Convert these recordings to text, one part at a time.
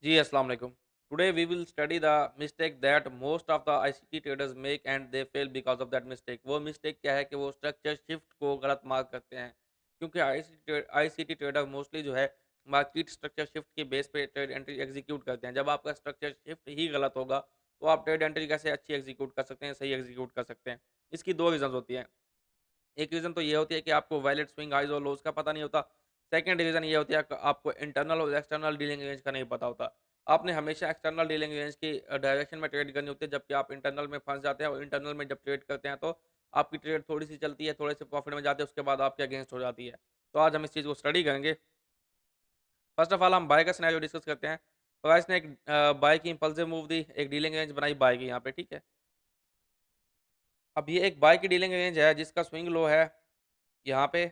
जी, अस्सलाम वालेकुम। Today we will study the mistake that most of the ICT traders make and they fail because of that mistake। वो mistake क्या है कि वो स्ट्रक्चर शिफ्ट को गलत मार्क करते हैं। क्योंकि आईसीटी ट्रेडर मोस्टली जो है मार्केट स्ट्रक्चर शिफ्ट के बेस पे ट्रेड एंट्री एग्जीक्यूट करते हैं। जब आपका स्ट्रक्चर शिफ्ट ही गलत होगा, तो आप ट्रेड एंट्री कैसे अच्छी एग्जीक्यूट कर सकते हैं, सही एग्जीक्यूट कर सकते हैं। इसकी 2 रीज़न्स होती हैं। एक रीज़न तो ये होती है कि आपको वैलिड स्विंग हाइज़ और लोज़ का पता नहीं होता। सेकंड रीज़न ये होती है कि आपको इंटरनल और एक्सटर्नल डीलिंग रेंज का नहीं पता होता। आपने हमेशा एक्सटर्नल डीलिंग रेंज की डायरेक्शन में ट्रेड करनी होती है, जबकि आप इंटरनल में फँस जाते हैं और इंटरनल में जब ट्रेड करते हैं तो आपकी ट्रेड थोड़ी-सी चलती है, थोड़े से प्रॉफिट में जाते हैं, उसके बाद आपके अगेंस्ट हो जाती है। तो आज हम इस चीज़ को स्टडी करेंगे। फर्स्ट ऑफ ऑल हम बाय का सिनेरियो डिस्कस करते हैं। प्राइस ने एक बाय की इम्पल्सिव मूव दी, एक डीलिंग रेंज बनाई बाय की यहाँ पे, ठीक है? अब ये एक बाय की डीलिंग रेंज है जिसका स्विंग लो है यहाँ पे,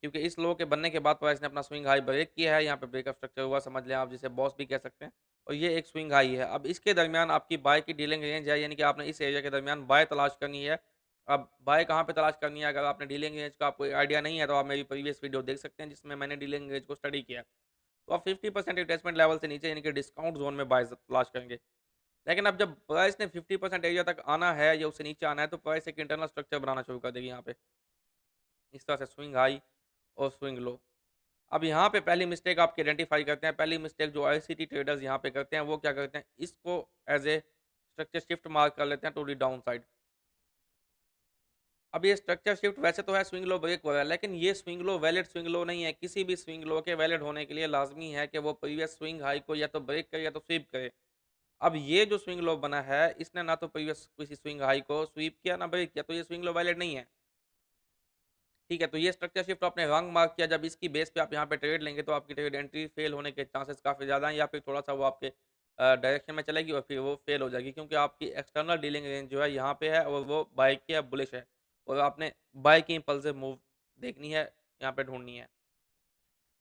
क्योंकि इस लो के बनने के बाद प्राइस ने अपना स्विंग हाई ब्रेक किया है, यहाँ पे ब्रेकअप स्ट्रक्चर हुआ, समझ लें आप जिसे बॉस भी कह सकते हैं। और ये एक स्विंग हाई है। अब इसके दरमियान आपकी बाय की डीलिंग रेंज है, यानी कि आपने इस एरिया के दरमियान बाय तलाश करनी है। अब बाय कहाँ पे तलाश करनी है, अगर आपने डीलिंग रेंज का आपको आइडिया नहीं है, तो आप मेरी प्रीवियस वीडियो देख सकते हैं जिसमें मैंने डीलिंग रेंज को स्टडी किया है। तो आप 50% रिट्रेसमेंट लेवल से नीचे यानी कि डिस्काउंट जोन में बाय तलाश करेंगे। लेकिन अब जब प्राइस ने 50% एरिया तक आना है या उससे नीचे आना है, तो प्राइस एक इंटरनल स्ट्रक्चर बनाना शुरू कर देगी यहाँ पे। इस तरह से स्विंग हाई और स्विंग लो। अब यहाँ पे पहली मिस्टेक आपकी आइडेंटिफ़ाई करते हैं। पहली मिस्टेक जो आईसीटी ट्रेडर्स यहाँ पे करते हैं, वो क्या करते हैं, इसको as a structure shift mark कर लेते हैं टू द डाउन साइड। अब ये स्ट्रक्चर शिफ्ट वैसे तो है स्विंग लो ब्रेक वगैरह, लेकिन ये swing low valid swing low नहीं है। किसी भी स्विंग लो के वैलिड होने के लिए लाज़मी है कि वो प्रीवियस स्विंग हाई को या तो ब्रेक करे या तो स्वीप करे। अब ये जो स्विंग लो बना है, इसने ना तो प्रीवियस किसी स्विंग हाई को स्वीप किया, ना ब्रेक किया, तो ये स्विंग लो वैलिड नहीं है। ठीक है, तो ये स्ट्रक्चर शिफ्ट आपने रॉन्ग मार्क किया। जब इसकी बेस पे आप यहाँ पे ट्रेड लेंगे, तो आपकी ट्रेड एंट्री फेल होने के चांसेस काफ़ी ज़्यादा हैं, या फिर थोड़ा-सा वो आपके डायरेक्शन में चलेगी और फिर वो फेल हो जाएगी, क्योंकि आपकी एक्सटर्नल डीलिंग रेंज जो है यहाँ पे है और वो बाय की है, बुलिश है, और आपने बाय की इम्पल्सिव मूव देखनी है, यहाँ पे ढूँढनी है।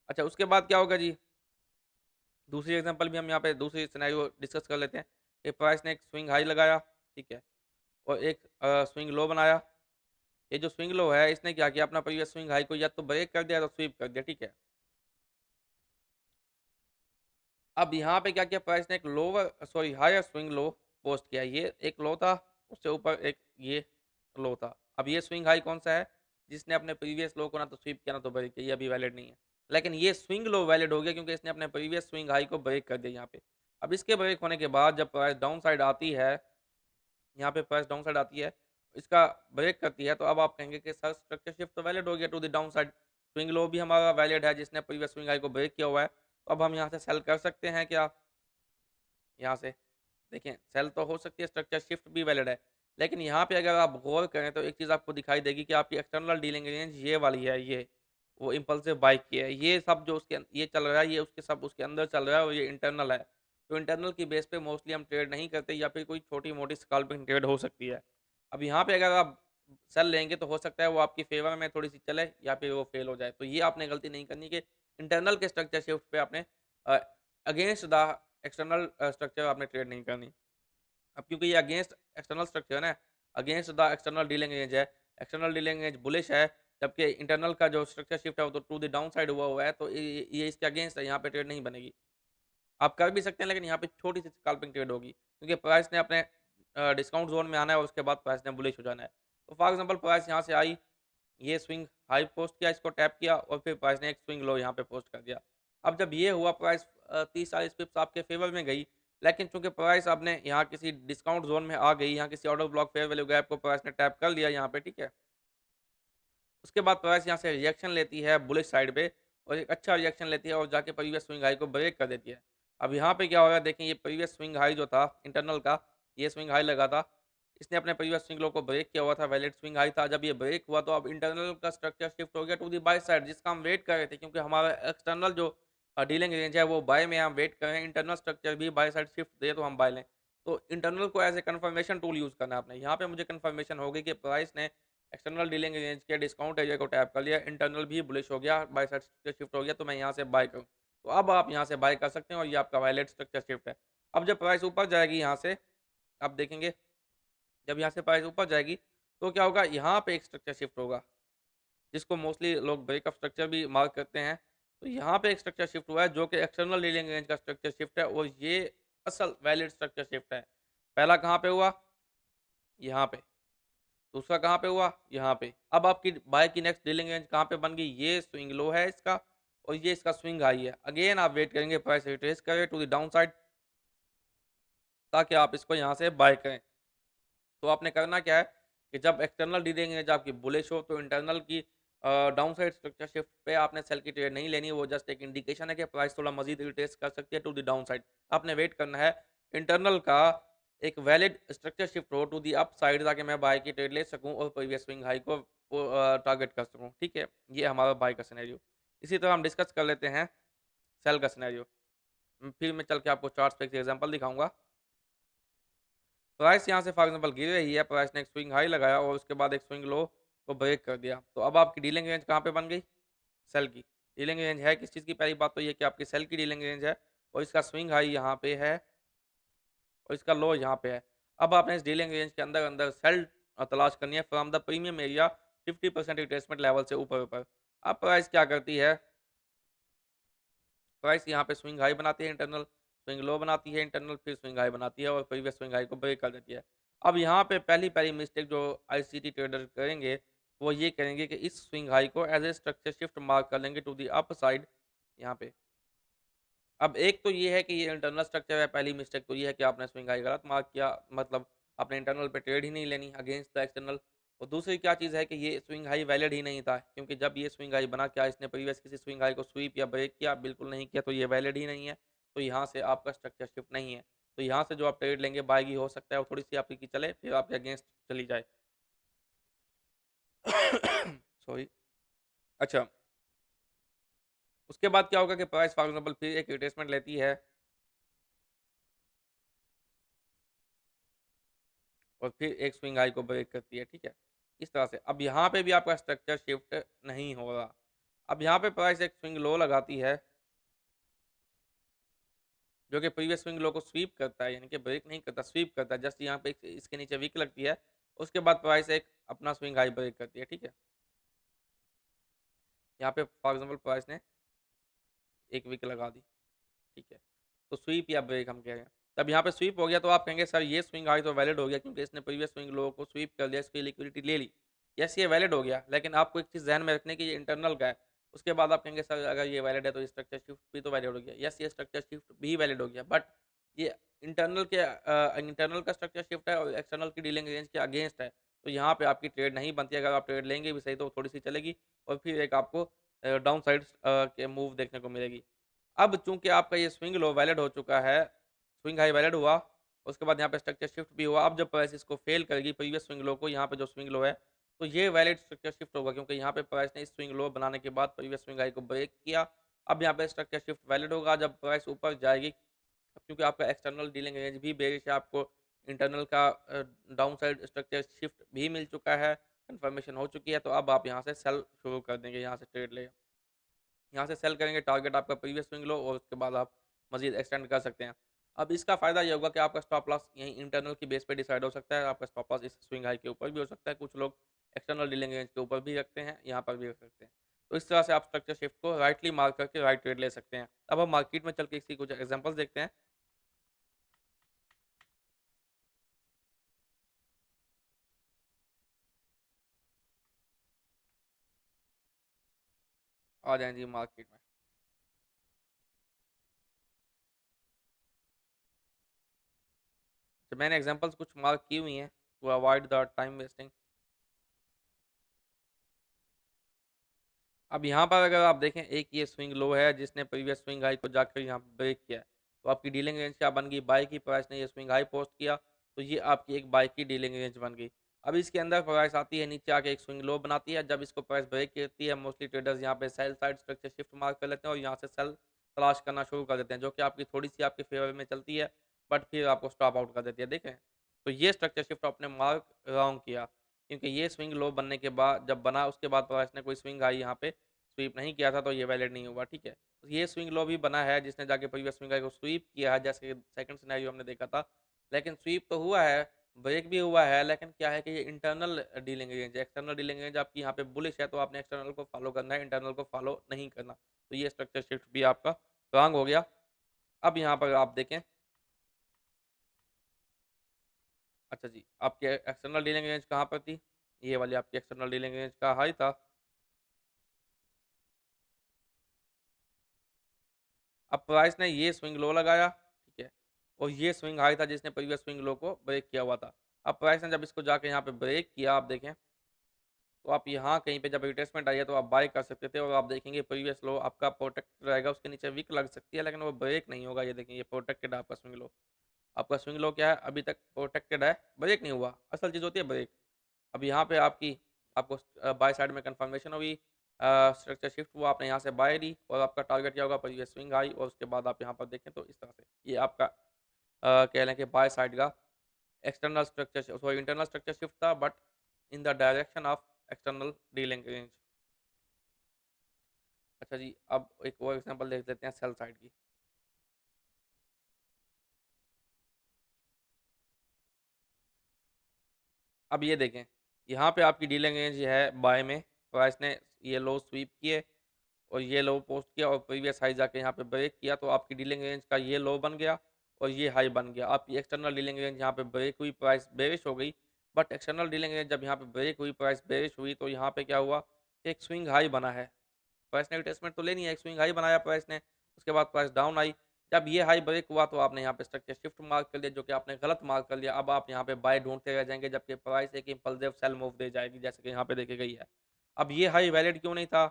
अच्छा, उसके बाद क्या होगा जी? दूसरी एग्ज़ाम्पल भी हम यहाँ पे दूसरी सिनेरियो डिस्कस कर लेते हैं कि प्राइस ने एक स्विंग हाई लगाया, ठीक है? और एक स्विंग लो बनाया। ये जो स्विंग लो है, इसने क्या किया, अपना प्रीवियस स्विंग हाई को या तो ब्रेक कर दिया या तो स्वीप कर दिया, ठीक है? अब यहाँ पे क्या किया प्राइस ने, एक हायर स्विंग लो पोस्ट किया। ये एक लो था, उससे ऊपर एक ये लो था। अब ये स्विंग हाई कौन-सा है? जिसने अपने प्रीवियस लो को ना तो स्वीप किया ना तो ब्रेक किया, ये अभी वैलिड नहीं है। लेकिन ये स्विंग लो वैलिड हो गया, क्योंकि इसने अपने प्रीवियस स्विंग हाई को ब्रेक कर दिया यहाँ पे। अब इसके ब्रेक होने के बाद जब प्राइस डाउन साइड आती है, यहाँ पे प्राइस डाउन साइड आती है, इसका ब्रेक करती है, तो अब आप कहेंगे कि सर स्ट्रक्चर शिफ्ट तो वैलिड हो गया to the downside. Swing low भी हमारा वैलिड है, जिसने प्रीवियस स्विंग हाई को ब्रेक किया हुआ है। तो अब हम यहाँ से सेल कर सकते हैं क्या? यहाँ से देखें, सेल तो हो सकती है, स्ट्रक्चर शिफ्ट भी वैलिड है। लेकिन यहाँ पे अगर आप गौर करें, तो एक चीज़ आपको दिखाई देगी कि आपकी एक्सटर्नल डीलिंग रेंज ये वाली है, ये वो इम्पल्सिव बाय की है। ये सब जो ये चल रहा है, ये उसके सब उसके अंदर चल रहा है और ये इंटरनल है। तो इंटरनल की बेस पे मोस्टली हम ट्रेड नहीं करते, या फिर कोई छोटी-मोटी स्कैल्पिंग ट्रेड हो सकती है। अब यहाँ पे अगर आप सेल लेंगे, तो हो सकता है वो आपकी फ़ेवर में थोड़ी-सी चले या फिर वो फ़ेल हो जाए। तो ये आपने गलती नहीं करनी कि इंटरनल के स्ट्रक्चर शिफ्ट पे आपने अ, अगेंस्ट द एक्सटर्नल स्ट्रक्चर आपने ट्रेड नहीं करनी। अब क्योंकि ये अगेंस्ट एक्सटर्नल स्ट्रक्चर है ना, against the external dealing range है, एक्सटर्नल डीलिंग रेंज बुलिश है, जबकि इंटरनल का जो स्ट्रक्चर शिफ्ट है वो तो टू द डाउन साइड हुआ है, तो ये इसके अगेंस्ट है, यहाँ पे ट्रेड नहीं बनेगी। आप कर भी सकते हैं, लेकिन यहाँ पे छोटी-सी स्कैल्पिंग ट्रेड होगी, क्योंकि प्राइस ने अपने डिस्काउंट ज़ोन में आना है और उसके बाद प्राइस ने बुलिश हो जाना है। तो फॉर एग्ज़ाम्पल प्राइस यहाँ से आई, ये स्विंग हाई पोस्ट किया, इसको टैप किया और फिर प्राइस ने एक स्विंग लो यहाँ पे पोस्ट कर दिया। अब जब ये हुआ, प्राइस 30-40 पिप्स आपके फ़ेवर में गई, लेकिन चूँकि प्राइस आपने यहाँ किसी डिस्काउंट ज़ोन में आ गई, यहाँ किसी order block fair value gap को प्राइस ने टैप कर लिया यहाँ पे, ठीक है? उसके बाद प्राइस यहाँ से रिएक्शन लेती है बुलिश साइड पे, और एक अच्छा रिएक्शन लेती है और जाके प्रीवियस स्विंग हाई को ब्रेक कर देती है। अब यहाँ पे क्या हो रहा है देखें, ये प्रीवियस स्विंग हाई जो था इंटरनल का, ये स्विंग हाई लगा था। इसने अपने प्रीवियस स्विंग लो को ब्रेक किया हुआ था, वैलिड स्विंग हाई था। जब ये ब्रेक हुआ, तो अब इंटरनल का स्ट्रक्चर शिफ्ट हो गया टू द बाय साइड, जिसका हम वेट कर रहे थे, क्योंकि हमारा एक्सटर्नल जो डीलिंग रेंज है वो बाय में, हम वेट कर रहे हैं इंटरनल स्ट्रक्चर भी बाय साइड शिफ्ट दे तो हम बाय लें। तो इंटरनल को as a confirmation tool use करना है आपने। यहाँ पे मुझे कन्फर्मेशन हो गई कि प्राइस ने एक्सटर्नल डीलिंग रेंज के डिस्काउंट एरिया को टैप कर लिया, इंटरनल भी बुलिश हो गया, बाय साइड स्ट्रक्चर शिफ्ट हो गया, तो मैं यहाँ से बाय करूँ। तो अब आप यहाँ से बाय कर सकते हैं और ये आपका वैलिड स्ट्रक्चर शिफ्ट है। अब जब प्राइस ऊपर जाएगी यहाँ से, आप देखेंगे, जब यहाँ से प्राइस ऊपर जाएगी, तो क्या होगा, यहाँ पे एक स्ट्रक्चर शिफ्ट होगा, जिसको मोस्टली लोग ब्रेकअप स्ट्रक्चर भी मार्क करते हैं। तो यहाँ पे एक स्ट्रक्चर शिफ्ट हुआ है जो कि एक्सटर्नल डीलिंग रेंज का स्ट्रक्चर शिफ्ट है और ये असल वैलिड स्ट्रक्चर शिफ्ट है। पहला कहाँ पे हुआ? यहाँ पे। दूसरा कहाँ पे हुआ? यहाँ पे। अब आपकी बाय की नेक्स्ट डीलिंग रेंज कहाँ पे बन गई? ये स्विंग लो है इसका और ये इसका स्विंग हाई है। अगेन आप वेट करेंगे प्राइस रिट्रेस करे टू द डाउन साइड ताकि आप इसको यहाँ से बाय करें। तो आपने करना क्या है कि जब एक्सटर्नल डीलिंग रेंज आपकी बुलिश हो तो इंटरनल की डाउन साइड स्ट्रक्चर शिफ्ट पे आपने सेल की ट्रेड नहीं लेनी, वो जस्ट एक इंडिकेशन है कि प्राइस थोड़ा मजीद रिट्रेस कर सकती है टू द डाउन साइड। आपने वेट करना है इंटरनल का एक वैलिड स्ट्रक्चर शिफ्ट हो टू दी अप साइड ताकि मैं बाय की ट्रेड ले सकूं और प्रीवियस स्विंग हाई को टारगेट कर सकूं। ठीक है, ये हमारा बाय का सिनेरियो। इसी तरह हम डिस्कस कर लेते हैं सेल का सिनेरियो। फिर मैं चल के आपको चार्ट्स पे एक एग्जांपल दिखाऊंगा। प्राइस यहाँ से फॉर एग्जांपल गिर रही है, प्राइस ने एक स्विंग हाई लगाया और उसके बाद एक स्विंग लो को ब्रेक कर दिया। तो अब आपकी डीलिंग रेंज कहाँ पे बन गई? सेल की डीलिंग रेंज है किस चीज़ की? पहली बात तो ये कि आपकी सेल की डीलिंग रेंज है और इसका स्विंग हाई यहाँ पे है और इसका लो यहाँ पे है। अब आपने इस डीलिंग रेंज के अंदर अंदर सेल तलाश करनी है from the premium area 50% retracement level से ऊपर ऊपर। अब प्राइस क्या करती है? प्राइस यहाँ पे स्विंग हाई बनाती है इंटरनल, स्विंग लो बनाती है इंटरनल, फिर स्विंग हाई बनाती है और प्रीवियस स्विंग हाई को ब्रेक कर देती है। अब यहाँ पे पहली पहली मिस्टेक जो आईसीटी ट्रेडर करेंगे वो ये करेंगे कि इस स्विंग हाई को as a structure shift mark कर लेंगे टू दी अप साइड यहाँ पे। अब एक तो ये है कि ये इंटरनल स्ट्रक्चर है, पहली मिस्टेक तो ये है कि आपने स्विंग हाई गलत मार्क किया, मतलब आपने इंटरनल पे ट्रेड ही नहीं लेनी अगेंस्ट द एक्सटर्नल। और दूसरी क्या चीज़ है कि ये स्विंग हाई वैलिड ही नहीं था, क्योंकि जब ये स्विंग हाई बना, क्या इसने प्रीवियस किसी स्विंग हाई को स्वीप या ब्रेक किया? बिल्कुल नहीं किया, तो ये वैलिड ही नहीं है। तो यहाँ से आपका स्ट्रक्चर शिफ्ट नहीं है। तो यहाँ से जो आप ट्रेड लेंगे बाय की हो सकता है वो थोड़ी सी आपकी चले फिर आपके अगेंस्ट चली जाए। सॉरी। अच्छा, उसके बाद क्या होगा कि प्राइस फॉर एग्जाम्पल फिर एक रिट्रेसमेंट लेती है और फिर एक स्विंग हाई को ब्रेक करती है। ठीक है, इस तरह से अब यहाँ पे भी आपका स्ट्रक्चर शिफ्ट नहीं हो रहा। अब यहाँ पे प्राइस एक स्विंग लो लगाती है जो कि प्रीवियस स्विंग लो को स्वीप करता है, यानी कि ब्रेक नहीं करता, स्वीप करता है। जस्ट यहाँ पे इसके नीचे विक लगती है, उसके बाद प्राइस एक अपना स्विंग हाई ब्रेक करती है। ठीक है, यहाँ पे फॉर एग्जाम्पल प्राइस ने एक विक लगा दी। ठीक है, तो स्वीप या ब्रेक हम कह रहे हैं। तब यहाँ पे स्वीप हो गया तो आप कहेंगे सर ये स्विंग हाई तो वैलिड हो गया क्योंकि इसने प्रीवियस स्विंग लो को स्वीप कर लिया, इसकी लिक्विडिटी ले ली। यस, ये वैलिड हो गया, लेकिन आपको एक चीज़ ध्यान में रखने की, ये इंटरनल का है। उसके बाद आप कहेंगे सर अगर ये वैलिड है तो स्ट्रक्चर शिफ्ट भी तो वैलिड हो गया। यस, ये स्ट्रक्चर शिफ्ट भी वैलिड हो गया, बट ये इंटरनल के इंटरनल का स्ट्रक्चर शिफ्ट है और एक्सटर्नल की डीलिंग रेंज के अगेंस्ट है। तो यहाँ पे आपकी ट्रेड नहीं बनती। अगर आप ट्रेड लेंगे भी सही तो थोड़ी सी चलेगी और फिर एक आपको डाउन साइड के मूव देखने को मिलेगी। अब चूँकि आपका ये स्विंग लो वैलिड हो चुका है, स्विंग हाई वैलिड हुआ, उसके बाद यहाँ पे स्ट्रक्चर शिफ्ट भी हुआ। अब जब प्राइस इसको फेल करेगी प्रीवियस स्विंग लो को, यहाँ पे जो स्विंग लो है, तो ये वैलिड स्ट्रक्चर शिफ्ट होगा क्योंकि यहाँ पे प्राइस ने इस स्विंग लो बनाने के बाद प्रीवियस स्विंग हाई को ब्रेक किया। अब यहाँ पे स्ट्रक्चर शिफ्ट वैलिड होगा जब प्राइस ऊपर जाएगी, क्योंकि आपका एक्सटर्नल डीलिंग रेंज भी बेरिश है, आपको इंटरनल का डाउन साइड स्ट्रक्चर शिफ्ट भी मिल चुका है, कन्फर्मेशन हो चुकी है। तो अब आप यहाँ से सेल शुरू कर देंगे, यहाँ से ट्रेड ले, यहाँ से सेल करेंगे, टारगेट आपका प्रीवियस स्विंग लो और उसके बाद आप मजीद एक्सटेंड कर सकते हैं। अब इसका फ़ायदा ये होगा कि आपका स्टॉप लॉस यहीं इंटरनल की बेस पे डिसाइड हो सकता है। आपका स्टॉप लॉस इस स्विंग हाई के ऊपर भी हो सकता है, कुछ लोग एक्सटर्नल डीलिंग रेंज के ऊपर भी रखते हैं, यहाँ पर भी रख सकते हैं। तो इस तरह से आप स्ट्रक्चर शिफ्ट को राइटली मार्क करके राइट ट्रेड ले सकते हैं। अब हम मार्केट में चल के इसकी कुछ एग्जाम्पल्स देखते हैं। आ जाए जी मार्केट में। तो मैंने एग्जाम्पल्स कुछ मार्क की हुई हैं to avoid the time wasting. अब यहाँ पर अगर आप देखें, एक ये स्विंग लो है जिसने प्रीवियस स्विंग हाई को जाकर यहाँ ब्रेक किया है, तो आपकी डीलिंग रेंज क्या बन गई? बाय की। प्राइस ने ये स्विंग हाई पोस्ट किया तो ये आपकी एक बाय की डीलिंग रेंज बन गई। अब इसके अंदर प्राइस आती है नीचे आके एक स्विंग लो बनाती है, जब इसको प्राइस ब्रेक करती है मोस्टली ट्रेडर्स यहाँ पे sell side structure shift mark कर लेते हैं और यहाँ से सेल तलाश करना शुरू कर देते हैं, जो कि आपकी थोड़ी सी आपके फेवर में चलती है, बट फिर आपको स्टॉप आउट कर देती है। देखें, तो ये स्ट्रक्चर शिफ्ट आपने मार्क रॉन्ग किया, क्योंकि ये स्विंग लो बनने के बाद जब बना उसके बाद प्राइस ने कोई स्विंग हाई यहाँ पे स्वीप नहीं किया था तो ये वैलिड नहीं हुआ। ठीक है, तो ये स्विंग लो भी बना है जिसने जाके प्रीवियस स्विंग को स्वीप किया है, जैसे सेकंड सिनेरियो हमने देखा था, लेकिन स्वीप तो हुआ है ब्रेक भी हुआ है, लेकिन क्या है कि ये इंटरनल डीलिंग रेंज है। एक्सटर्नल डीलिंग रेंज आपकी यहाँ पे बुलिश है, तो आपने एक्सटर्नल को फॉलो करना है, इंटरनल को फॉलो नहीं करना। तो ये स्ट्रक्चर शिफ्ट भी आपका रॉन्ग हो गया। अब यहाँ पर आप देखें, अच्छा जी, आपके एक्सटर्नल डीलिंग रेंज कहाँ पर थी? ये वाली आपकी एक्सटर्नल डीलिंग रेंज का हाई था। अब प्राइस ने ये स्विंग लो लगाया, ठीक है, और ये स्विंग हाई था जिसने प्रीवियस स्विंग लो को ब्रेक किया हुआ था। अब प्राइस ने जब इसको जाके यहाँ पे ब्रेक किया, आप देखें, तो आप यहाँ कहीं पे जब रिट्रेसमेंट आई है तो आप बाय कर सकते थे, और आप देखेंगे प्रीवियस लो आपका प्रोटेक्ट रहेगा, उसके नीचे विक लग सकती है, लेकिन वो ब्रेक नहीं होगा। ये देखें, ये प्रोटेक्टेड है आपका स्विंग लो। आपका स्विंग लो क्या है, अभी तक प्रोटेक्टेड है, ब्रेक नहीं हुआ। असल चीज़ होती है ब्रेक। अब यहाँ पे आपको बाय साइड में कंफर्मेशन हुई, स्ट्रक्चर शिफ्ट हुआ, आपने यहाँ से बाय ली, और आपका टारगेट क्या होगा, प्रीवियस स्विंग हाई, और उसके बाद आप यहाँ पर देखें तो इस तरह से ये आपका कह लें कि बाय साइड का external structure, sorry internal structure shift था, but in the direction of external dealing range. अच्छा जी, अब एक और एग्जांपल देख लेते हैं सेल साइड की। अब ये देखें, यहाँ पे आपकी डीलिंग रेंज है बाय में, प्राइस ने ये लो स्वीप किए और ये लो पोस्ट किया, और प्रीवियस हाई जाके यहाँ पे ब्रेक किया, तो आपकी डीलिंग रेंज का ये लो बन गया और ये हाई बन गया। आपकी एक्सटर्नल डीलिंग रेंज यहाँ पे ब्रेक हुई, प्राइस बेरिश हो गई, बट एक्सटर्नल डीलिंग रेंज जब यहाँ पे ब्रेक हुई, प्राइस बेरिश हुई, तो यहाँ पे क्या हुआ कि एक स्विंग हाई बना है। प्राइस ने रिट्रेसमेंट तो लेनी है, एक स्विंग हाई बनाया प्राइस ने, उसके बाद प्राइस डाउन आई। जब ये हाई ब्रेक हुआ तो आपने यहाँ पे स्ट्रक्चर शिफ्ट मार्क कर लिया, जो कि आपने गलत मार्क कर लिया। अब आप यहाँ पे बाय ढूंढते रह जाएंगे, जबकि प्राइस एक इंपल्सिव सेल मूव दे जाएगी, जैसे कि यहाँ पे देखी गई है। अब ये हाई वैलिड क्यों नहीं था?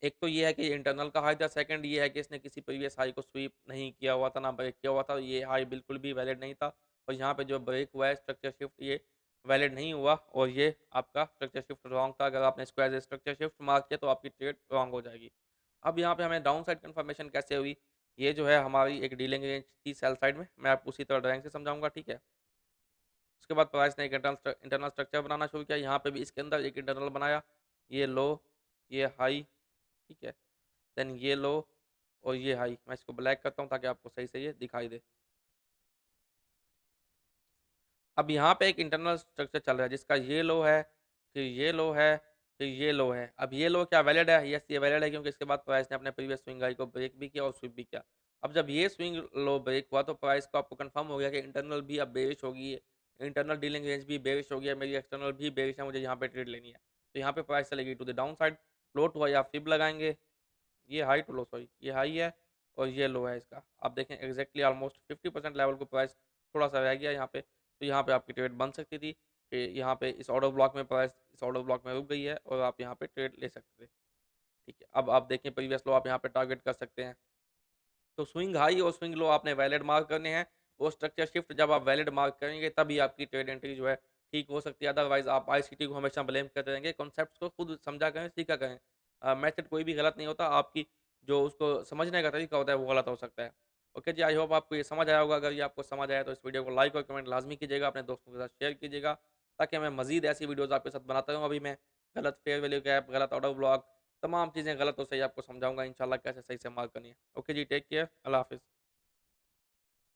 एक तो ये है कि इंटरनल का हाई था, सेकंड ये है कि इसने किसी प्रीवियस हाई को स्वीप नहीं किया हुआ था, ना ब्रेक किया हुआ था, ये हाई बिल्कुल भी वैलिड नहीं था। और यहाँ पे जो ब्रेक हुआ है स्ट्रक्चर शिफ्ट, ये वैलिड नहीं हुआ, और ये आपका स्ट्रक्चर शिफ्ट रॉन्ग था। अगर आपने इसको as a structure shift mark किया तो आपकी ट्रेड रॉन्ग हो जाएगी। अब यहाँ पे हमें डाउन साइड कन्फर्मेशन कैसे हुई? ये जो है हमारी एक डीलिंग रेंज थी सेल साइड में, मैं आपको उसी तरह ड्राइंग से समझाऊंगा, ठीक है। उसके बाद प्राइस ने एक इंटरनल स्ट्रक्चर बनाना शुरू किया, यहाँ पे भी इसके अंदर एक इंटरनल बनाया, ये लो, ये हाई, ठीक है, देन ये लो और ये हाई। मैं इसको ब्लैक करता हूँ ताकि आपको सही से ये दिखाई दे। अब यहाँ पे एक इंटरनल स्ट्रक्चर चल रहा है जिसका ये लो है, फिर ये लो है, फिर ये लो है। अब ये लो क्या वैलिड है? यस, ये वैलिड है, क्योंकि इसके बाद प्राइस ने अपने प्रीवियस स्विंग हाई को ब्रेक भी किया और स्वीप भी किया। अब जब ये स्विंग लो ब्रेक हुआ तो प्राइस को आपको कंफर्म हो गया कि इंटरनल भी अब बेरिश होगी, इंटरनल डीलिंग रेंज भी बेरिश हो गया, मेरी एक्सटर्नल भी बेरिश है, मुझे यहाँ पे ट्रेड लेनी है। तो यहाँ पे प्राइस चलेगी to the downside, float हुआ या फिब लगाएंगे, ये हाई टू लो, सॉरी ये हाई है और ये लो है इसका। आप देखें एग्जैक्टली ऑलमोस्ट 50% लेवल को प्राइस थोड़ा सा रह गया यहाँ पे, तो यहाँ पे आपकी ट्रेड बन सकती थी। फिर यहाँ पे इस ऑर्डर ब्लॉक में प्राइस इस ऑर्डर ब्लॉक में रुक गई है और आप यहाँ पे ट्रेड ले सकते थे, ठीक है। अब आप देखें प्रीवियस लो आप यहाँ पे टारगेट कर सकते हैं। तो स्विंग हाई और स्विंग लो आपने वैलिड मार्क करने हैं, और स्ट्रक्चर शिफ्ट जब आप वैलिड मार्क करेंगे तभी आपकी ट्रेड एंट्री जो है ठीक हो सकती है। अदरवाइज आप आईसीटी को हमेशा ब्लेम करते रहेंगे। कॉन्सेप्ट्स को खुद समझा करें, सीखा करें। मेथड कोई भी गलत नहीं होता, आपकी जो उसको समझने का तरीका होता है वो गलत हो सकता है। ओके जी, आई होप आपको ये समझ आया होगा। अगर ये आपको समझ आया तो इस वीडियो को लाइक और कमेंट लाजमी कीजिएगा, अपने दोस्तों के साथ शेयर कीजिएगा, ताकि मैं मजीद ऐसी वीडियोज़ आपके साथ बनाता रहूँ। अभी मैं गलत फेयर वैल्यू गैप, गलत ऑर्डर ब्लॉक, तमाम चीज़ें गलत तो सही आपको समझाऊंगा इंशाल्लाह कैसे सही से मार्क करनी है। ओके जी, टेक केयर, अल्लाह हाफिज़।